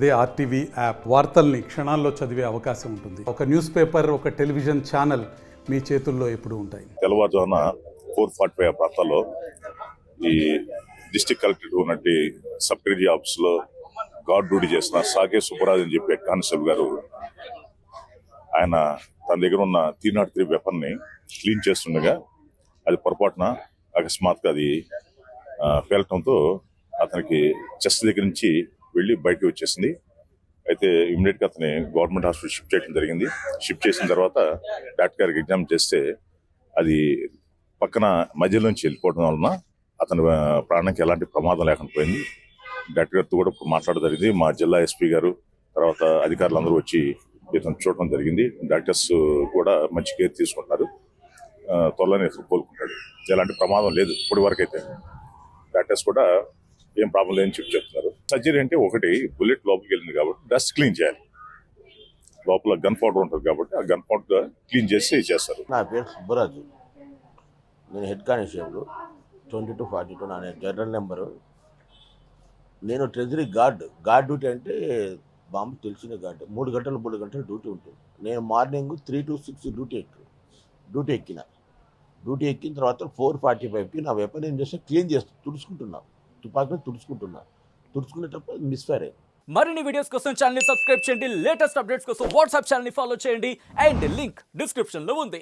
అదే RTV app వార్తల్ని క్షణాల్లో చదివే అవకాశం ఉంటుంది. ఒక న్యూస్ పేపర్, ఒక టెలివిజన్ ఛానల్ మీ చేతుల్లో ఎప్పుడూ ఉంటాయి. తెల్లవారుజామున 4:45 ప్రాంతాల్లో ఈ డిస్ట్రిక్ట్ కలెక్టరేట్ ఉన్నట్టు సబ్ డివిజన్ ఆఫీస్ లో గార్డ్ డ్యూటీ చేసిన సాకే సుబ్బరాజ్ అని చెప్పే కానిస్టేబుల్ గారు ఆయన తన దగ్గర ఉన్న 303 వెపన్ ని క్లీన్ చేస్తుండగా అది పొరపాటున అకస్మాత్తుగా అది పేలటంతో అతనికి చెస్ట్ దగ్గర నుంచి వెళ్ళి బయటకు వచ్చేసింది. అయితే ఇమ్మీడియట్ గా అతని గవర్నమెంట్ హాస్పిటల్ షిఫ్ట్ చేయడం జరిగింది. షిఫ్ట్ చేసిన తర్వాత డాక్టర్ గారికి ఎగ్జామ్ చేస్తే అది పక్కన మధ్యలో నుంచి వెళ్ళిపోవడం వలన అతని ప్రాణానికి ఎలాంటి ప్రమాదం లేకుండా పోయింది. డాక్టర్ గారితో కూడా ఇప్పుడు మాట్లాడడం జరిగింది. మా జిల్లా ఎస్పీ గారు తర్వాత అధికారులందరూ వచ్చి ఇతను చూడటం జరిగింది. డాక్టర్స్ కూడా మంచి కేర్ తీసుకుంటున్నారు. త్వరలోనే ఇతను కోలుకుంటాడు. ఎలాంటి ప్రమాదం లేదు ఇప్పటి వరకు అయితే. డాక్టర్స్ కూడా ఏం ప్రాబ్లం లేదని చెప్తున్నారు. సర్జరీ అంటే ఒకటి బుల్లెట్ లోపలికి వెళ్ళింది కాబట్టి డస్ట్ క్లీన్ చేయాలి. లోపల గన్ పౌడర్ ఉంటుంది కాబట్టి ఆ గన్ పౌడర్ క్లీన్ చేసి చేస్తారు. నా పేరు సుబ్బరాజు, నేను హెడ్ కానిస్టేబుల్ 2242 నా జనరల్ నెంబరు. నేను ట్రెజరీ గార్డ్ డ్యూటీ అంటే బాంబు తెలిసిన గార్డ్. 3 గంటలు డ్యూటీ ఉంటుంది. నేను మార్నింగ్ 3 to 6 డ్యూటీ ఎక్కిన తర్వాత 4:45కి నా వెపన్ ఏం చేస్తే క్లీన్ చేస్తూ తుపాకీని తుడుచుకునేటప్పుడు మిస్ఫైర్ అయ్యింది. మరిన్ని వీడియోస్ కోసం ఛానల్ ని సబ్స్క్రైబ్ చేయండి. లేటెస్ట్ అప్డేట్స్ కోసం వాట్సాప్ ఛానల్ ని ఫాలో చేయండి. అండ్ లింక్ డిస్క్రిప్షన్ లో ఉంది.